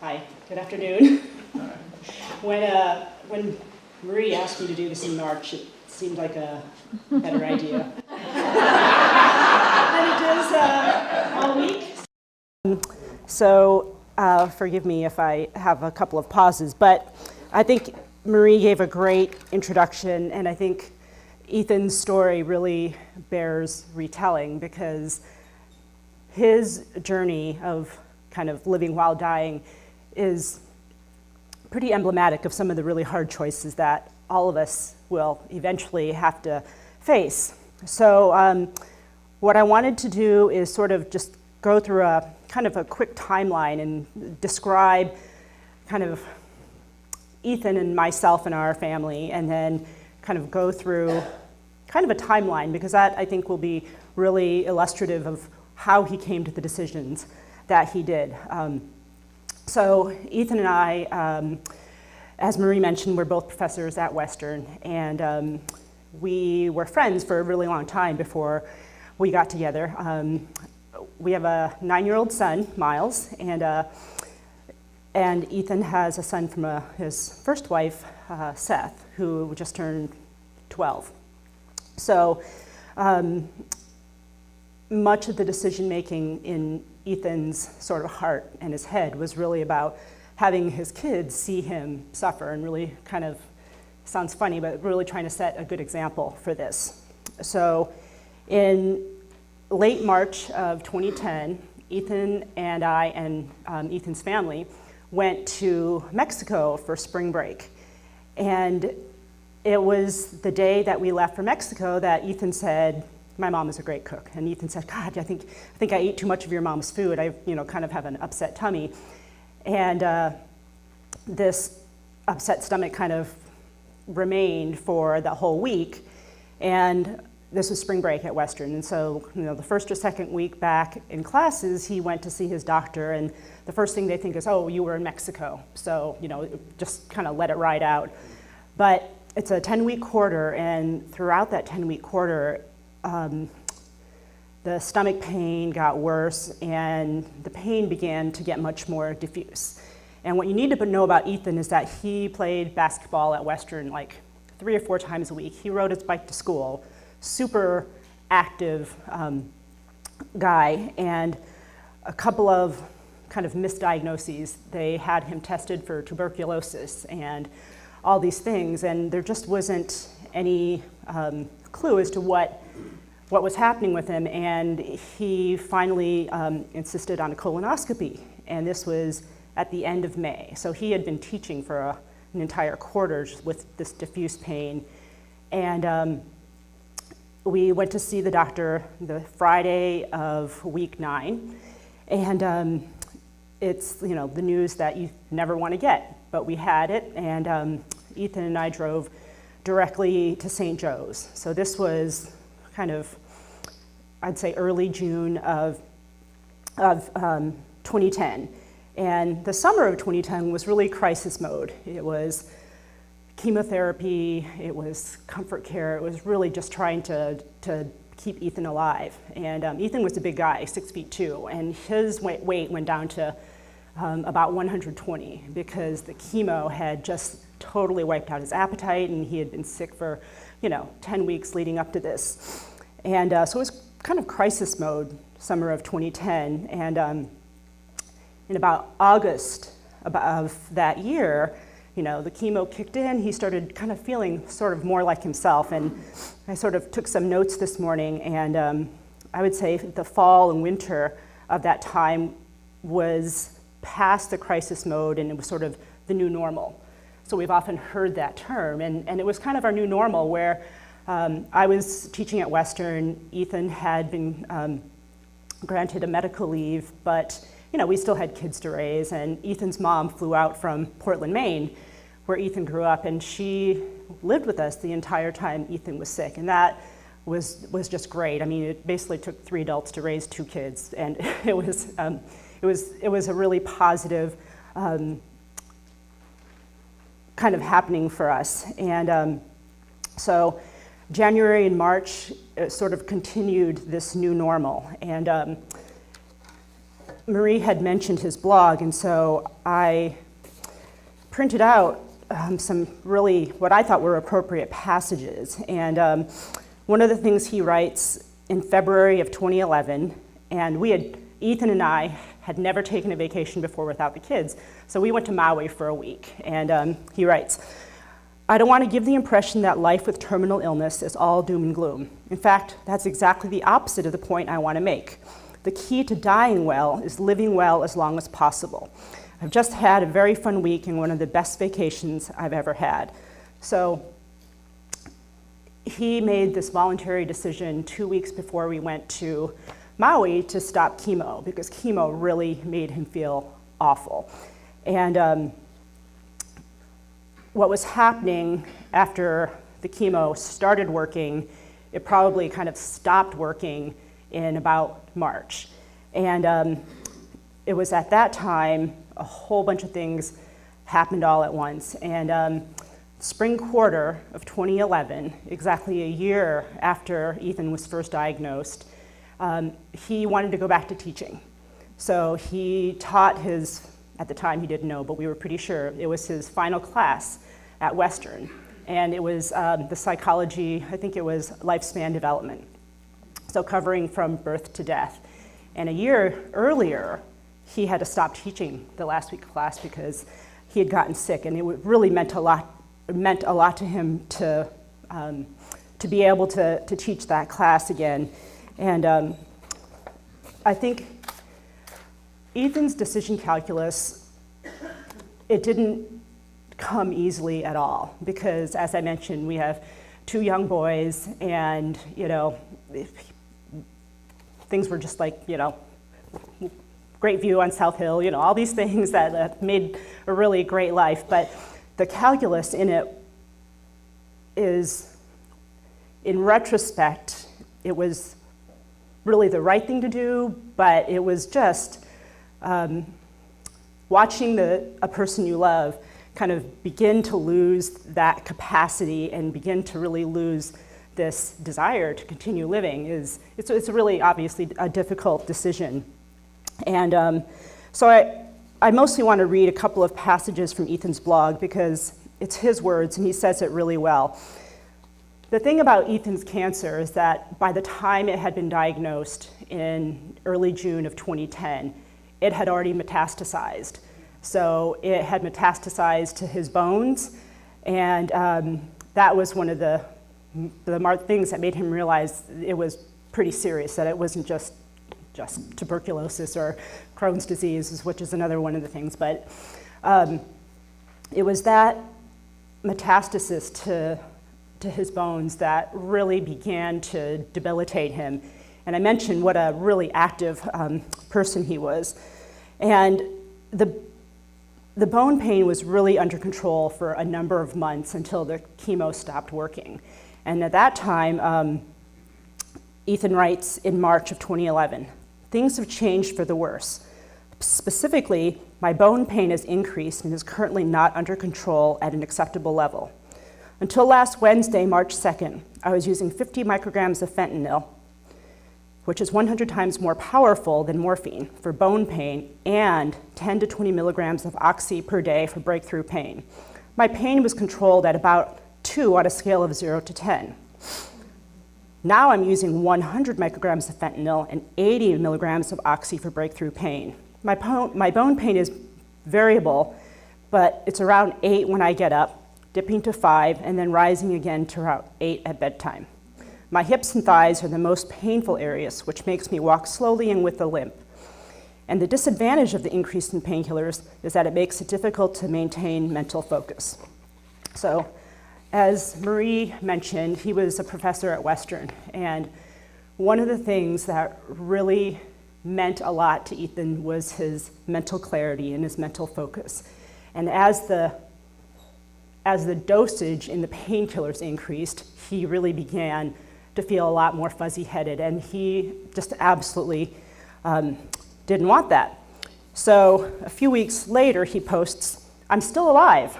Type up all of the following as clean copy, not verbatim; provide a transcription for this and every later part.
Hi, good afternoon. When Marie asked me to do this in March, it seemed like a better idea than it is all week. So forgive me if I have a couple of pauses, but I think Marie gave a great introduction, and I think Ethan's story really bears retelling because his journey of kind of living while dying is pretty emblematic of some of the really hard choices that all of us will eventually have to face. So what I wanted to do is sort of just go through a kind of a quick timeline and describe kind of Ethan and myself and our family, and then kind of go through kind of a timeline, because that I think will be really illustrative of how he came to the decisions that he did. So Ethan and I, as Marie mentioned, we're both professors at Western, and we were friends for a really long time before we got together. We have a 9-year-old son, Miles, and Ethan has a son from his first wife, Seth, who just turned 12. So much of the decision making in Ethan's sort of heart and his head was really about having his kids see him suffer, and really kind of, sounds funny, but really trying to set a good example for this. So in late March of 2010, Ethan and I and Ethan's family went to Mexico for spring break. And it was the day that we left for Mexico that Ethan said, "My mom is a great cook." And Ethan said, "God, I think I ate too much of your mom's food. I, kind of have an upset tummy." And this upset stomach kind of remained for the whole week. And this was spring break at Western. And so, the first or second week back in classes, he went to see his doctor. And the first thing they think is, "Oh, you were in Mexico. So, just kind of let it ride out." But it's a 10-week quarter. And throughout that 10-week quarter, the stomach pain got worse, and the pain began to get much more diffuse. And what you need to know about Ethan is that he played basketball at Western like 3 or 4 times a week. He rode his bike to school, super active guy, and a couple of kind of misdiagnoses. They had him tested for tuberculosis and all these things, and there just wasn't any clue as to what was happening with him, and he finally insisted on a colonoscopy, and this was at the end of May. So he had been teaching for an entire quarter with this diffuse pain, and we went to see the doctor the Friday of week 9, and it's the news that you never want to get, but we had it, and Ethan and I drove directly to St. Joe's. So this was kind of, I'd say, early June of 2010. And the summer of 2010 was really crisis mode. It was chemotherapy, it was comfort care, it was really just trying to keep Ethan alive. And Ethan was a big guy, 6'2", and his weight went down to about 120 because the chemo had just totally wiped out his appetite, and he had been sick for 10 weeks leading up to this. And so it was kind of crisis mode, summer of 2010. And in about August of that year, the chemo kicked in. He started kind of feeling sort of more like himself. And I sort of took some notes this morning, and I would say the fall and winter of that time was past the crisis mode, and it was sort of the new normal. So we've often heard that term, and it was kind of our new normal, where I was teaching at Western. Ethan had been granted a medical leave, but we still had kids to raise, and Ethan's mom flew out from Portland, Maine, where Ethan grew up, and she lived with us the entire time Ethan was sick, and that was just great. I mean, it basically took 3 adults to raise 2 kids, and it was a really positive kind of happening for us. And so January and March sort of continued this new normal. And Marie had mentioned his blog, and so I printed out some really what I thought were appropriate passages. And one of the things he writes in February of 2011, and Ethan and I had never taken a vacation before without the kids, so we went to Maui for a week. And he writes, "I don't want to give the impression that life with terminal illness is all doom and gloom. In fact, that's exactly the opposite of the point I want to make. The key to dying well is living well as long as possible. I've just had a very fun week and one of the best vacations I've ever had." So he made this voluntary decision 2 weeks before we went to Maui to stop chemo, because chemo really made him feel awful. And what was happening after the chemo started working, it probably kind of stopped working in about March. And it was at that time a whole bunch of things happened all at once. And spring quarter of 2011, exactly a year after Ethan was first diagnosed, he wanted to go back to teaching. So he taught at the time he didn't know, but we were pretty sure, it was his final class at Western. And it was the psychology, I think it was lifespan development. So covering from birth to death. And a year earlier, he had to stop teaching the last week of class because he had gotten sick, and it really meant a lot to him to be able to teach that class again. And I think Ethan's decision calculus, it didn't come easily at all, because as I mentioned, we have 2 young boys, and things were just like, great view on South Hill, all these things that made a really great life. But the calculus in it is, in retrospect, it was really the right thing to do, but it was just watching a person you love kind of begin to lose that capacity and begin to really lose this desire to continue living it's really obviously a difficult decision. And so I mostly want to read a couple of passages from Ethan's blog because it's his words and he says it really well. The thing about Ethan's cancer is that by the time it had been diagnosed in early June of 2010, it had already metastasized. So it had metastasized to his bones, and that was one of the things that made him realize it was pretty serious, that it wasn't just tuberculosis or Crohn's disease, which is another one of the things, but it was that metastasis to his bones that really began to debilitate him. And I mentioned what a really active person he was. And the bone pain was really under control for a number of months until the chemo stopped working. And at that time, Ethan writes in March of 2011, "Things have changed for the worse. Specifically, my bone pain has increased and is currently not under control at an acceptable level. Until last Wednesday, March 2nd, I was using 50 micrograms of fentanyl, which is 100 times more powerful than morphine for bone pain, and 10 to 20 milligrams of oxy per day for breakthrough pain. My pain was controlled at about 2 on a scale of 0 to 10. Now I'm using 100 micrograms of fentanyl and 80 milligrams of oxy for breakthrough pain. My bone pain is variable, but it's around 8 when I get up, dipping to 5, and then rising again to around 8 at bedtime. My hips and thighs are the most painful areas, which makes me walk slowly and with a limp. And the disadvantage of the increase in painkillers is that it makes it difficult to maintain mental focus." So, as Marie mentioned, he was a professor at Western, and one of the things that really meant a lot to Ethan was his mental clarity and his mental focus. And as the dosage in the painkillers increased, he really began to feel a lot more fuzzy-headed, and he just absolutely didn't want that. So a few weeks later, he posts, "I'm still alive.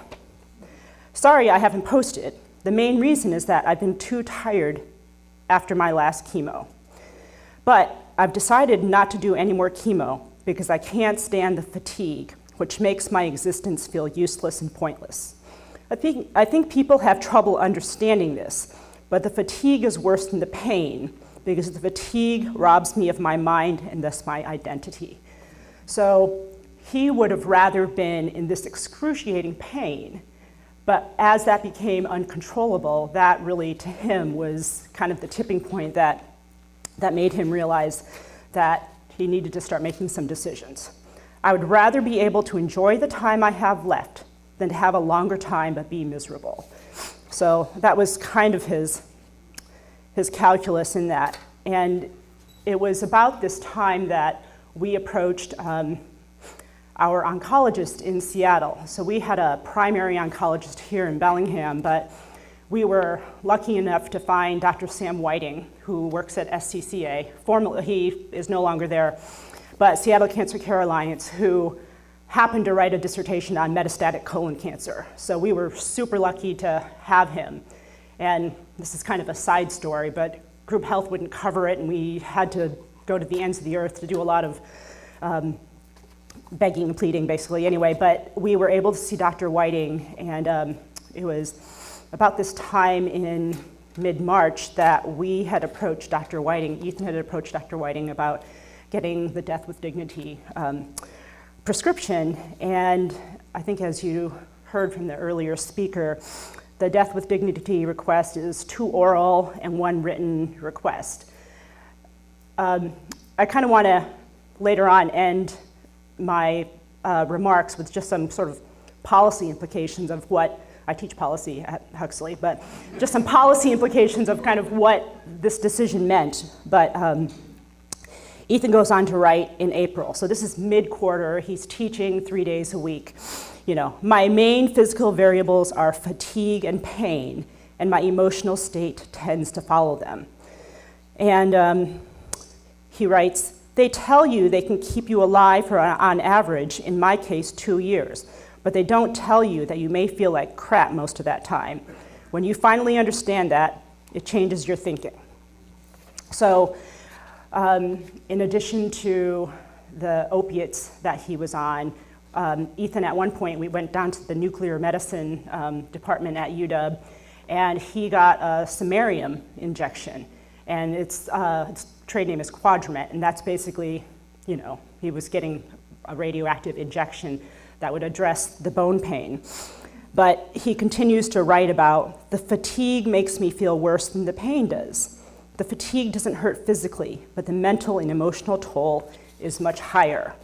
Sorry I haven't posted. The main reason is that I've been too tired after my last chemo. But I've decided not to do any more chemo, because I can't stand the fatigue, which makes my existence feel useless and pointless. I think people have trouble understanding this, but the fatigue is worse than the pain because the fatigue robs me of my mind and thus my identity. So he would have rather been in this excruciating pain, but as that became uncontrollable, that really to him was kind of the tipping point that made him realize that he needed to start making some decisions. I would rather be able to enjoy the time I have left than to have a longer time but be miserable. So that was kind of his calculus in that. And it was about this time that we approached our oncologist in Seattle. So we had a primary oncologist here in Bellingham, but we were lucky enough to find Dr. Sam Whiting, who works at SCCA. Formerly, he is no longer there, but Seattle Cancer Care Alliance, who happened to write a dissertation on metastatic colon cancer. So we were super lucky to have him. And this is kind of a side story, but group health wouldn't cover it, and we had to go to the ends of the earth to do a lot of begging and pleading, basically, anyway. But we were able to see Dr. Whiting, and it was about this time in mid-March that we had approached Dr. Whiting, Ethan had approached Dr. Whiting about getting the Death with Dignity prescription. And I think as you heard from the earlier speaker, the Death with Dignity request is 2 oral and 1 written request. I kind of want to later on end my remarks with just some sort of policy implications of what, I teach policy at Huxley, but just some policy implications of kind of what this decision meant. But Ethan goes on to write in April. So this is mid-quarter. He's teaching 3 days a week. You know, my main physical variables are fatigue and pain, and my emotional state tends to follow them. And he writes, they tell you they can keep you alive for, on average, in my case, 2 years, but they don't tell you that you may feel like crap most of that time. When you finally understand that, it changes your thinking. So, in addition to the opiates that he was on, Ethan, at one point, we went down to the nuclear medicine department at UW, and he got a Samarium injection. And its trade name is Quadramet, and that's basically, you know, he was getting a radioactive injection that would address the bone pain. But he continues to write about, the fatigue makes me feel worse than the pain does. The fatigue doesn't hurt physically, but the mental and emotional toll is much higher.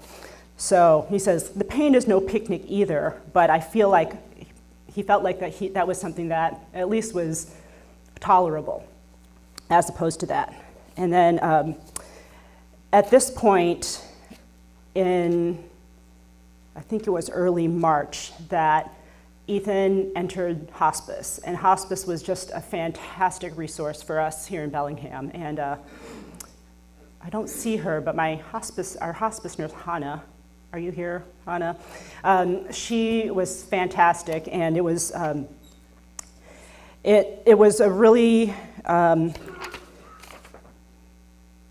So he says, the pain is no picnic either, but I feel like he felt like that was something that at least was tolerable as opposed to that. And then at this point in, I think it was early March, that Ethan entered hospice, and hospice was just a fantastic resource for us here in Bellingham. And I don't see her, but our hospice nurse, Hannah, are you here, Hannah? She was fantastic, and it was it was a really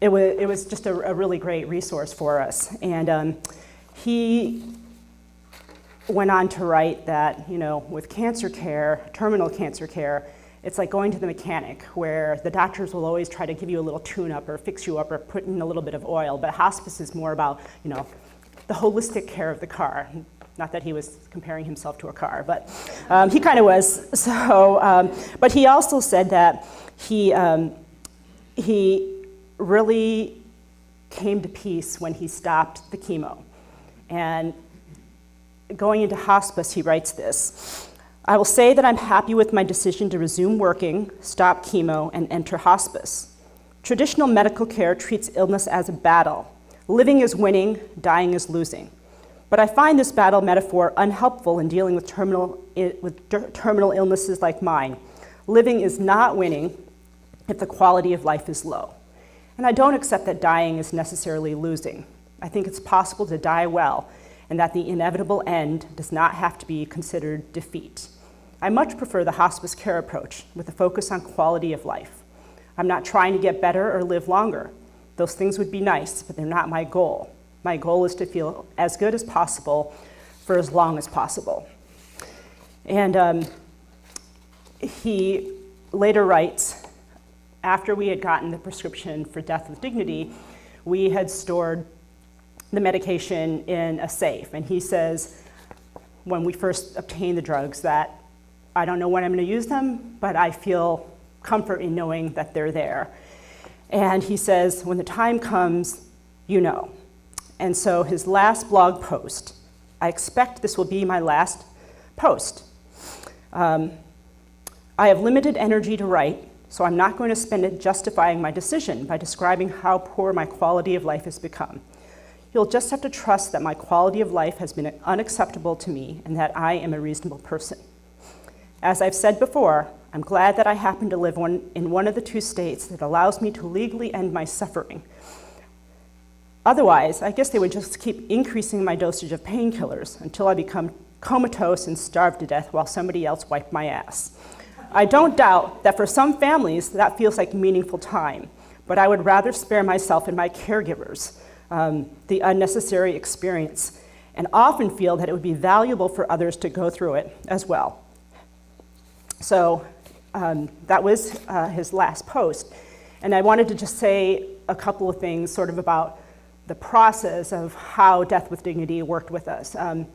it was just a really great resource for us. And he went on to write that, you know, with cancer care, terminal cancer care, it's like going to the mechanic, where the doctors will always try to give you a little tune-up or fix you up or put in a little bit of oil. But hospice is more about, you know, the holistic care of the car. Not that he was comparing himself to a car, but he kind of was. So, but he also said that he really came to peace when he stopped the chemo. And going into hospice, he writes this, I will say that I'm happy with my decision to resume working, stop chemo, and enter hospice. Traditional medical care treats illness as a battle. Living is winning, dying is losing. But I find this battle metaphor unhelpful in dealing with terminal illnesses like mine. Living is not winning if the quality of life is low. And I don't accept that dying is necessarily losing. I think it's possible to die well, and that the inevitable end does not have to be considered defeat. I much prefer the hospice care approach with a focus on quality of life. I'm not trying to get better or live longer. Those things would be nice, but they're not my goal. My goal is to feel as good as possible for as long as possible. And he later writes, after we had gotten the prescription for death with dignity, we had stored the medication in a safe. And he says, when we first obtained the drugs, that I don't know when I'm going to use them, but I feel comfort in knowing that they're there. And he says, when the time comes, you know. And so his last blog post, I expect this will be my last post. I have limited energy to write, so I'm not going to spend it justifying my decision by describing how poor my quality of life has become. You'll just have to trust that my quality of life has been unacceptable to me and that I am a reasonable person. As I've said before, I'm glad that I happen to live in one of the two states that allows me to legally end my suffering. Otherwise, I guess they would just keep increasing my dosage of painkillers until I become comatose and starve to death while somebody else wiped my ass. I don't doubt that for some families that feels like meaningful time, but I would rather spare myself and my caregivers the unnecessary experience, and often feel that it would be valuable for others to go through it as well. So that was his last post. And I wanted to just say a couple of things sort of about the process of how Death with Dignity worked with us. Ethan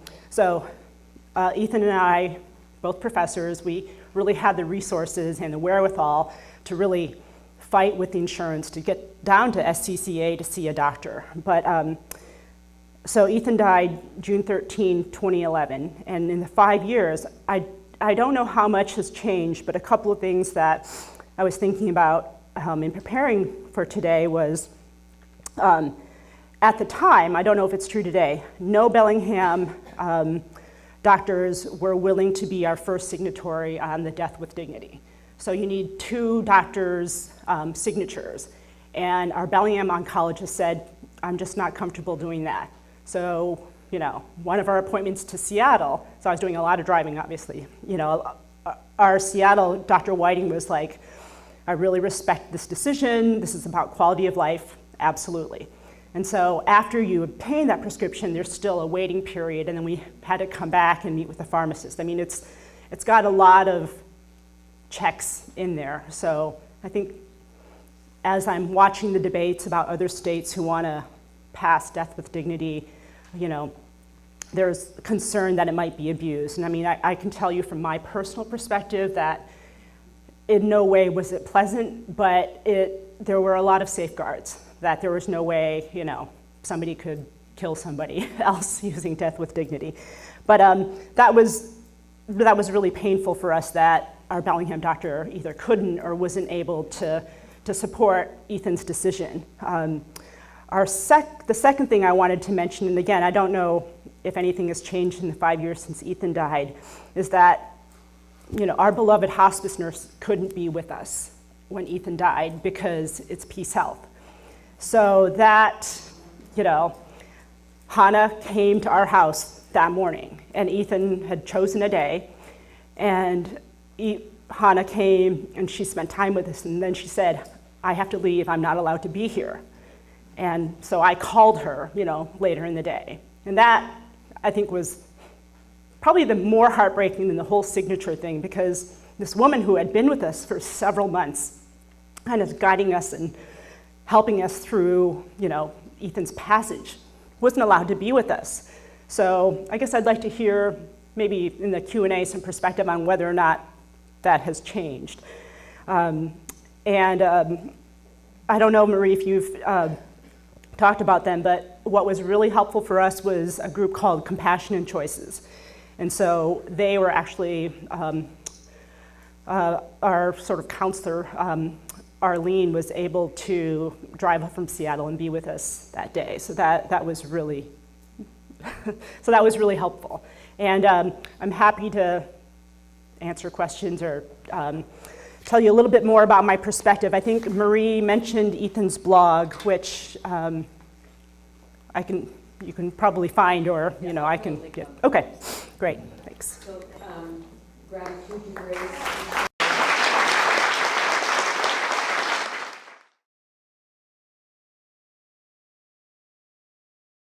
and I, both professors, we really had the resources and the wherewithal to really fight with the insurance to get down to SCCA to see a doctor. But so Ethan died June 13, 2011, and in the 5 years, I don't know how much has changed, but a couple of things that I was thinking about in preparing for today was, at the time, I don't know if it's true today, no Bellingham doctors were willing to be our first signatory on the Death with Dignity. So you need 2 doctors' signatures. And our Bellingham oncologist said, I'm just not comfortable doing that. So, one of our appointments to Seattle, so I was doing a lot of driving, obviously, our Seattle Dr. Whiting was like, I really respect this decision. This is about quality of life, absolutely. And so after you obtain that prescription, there's still a waiting period, and then we had to come back and meet with the pharmacist. I mean, it's got a lot of checks in there. So I think as I'm watching the debates about other states who want to pass Death with Dignity, there's concern that it might be abused. And I mean, I can tell you from my personal perspective that in no way was it pleasant, but there were a lot of safeguards, that there was no way, somebody could kill somebody else using Death with Dignity. But that was really painful for us, that our Bellingham doctor either couldn't or wasn't able to support Ethan's decision. The second thing I wanted to mention, and again, I don't know if anything has changed in the 5 years since Ethan died, is that our beloved hospice nurse couldn't be with us when Ethan died because it's Peace Health. So that, Hannah came to our house that morning, and Ethan had chosen a day, and Hannah came and she spent time with us, and then she said, I have to leave, I'm not allowed to be here. And so I called her, later in the day. And that, I think, was probably the more heartbreaking than the whole signature thing, because this woman who had been with us for several months, kind of guiding us and helping us through, Ethan's passage, wasn't allowed to be with us. So I guess I'd like to hear, maybe in the Q&A, some perspective on whether or not that has changed. I don't know, Marie, if you've talked about them, but what was really helpful for us was a group called Compassion and Choices. And so they were actually our sort of counselor, Arlene, was able to drive up from Seattle and be with us that day. So that was really helpful. And I'm happy to answer questions or tell you a little bit more about my perspective. I think Marie mentioned Ethan's blog, which you can probably find, or I can get. Okay, great, thanks. So, gratitude and grace.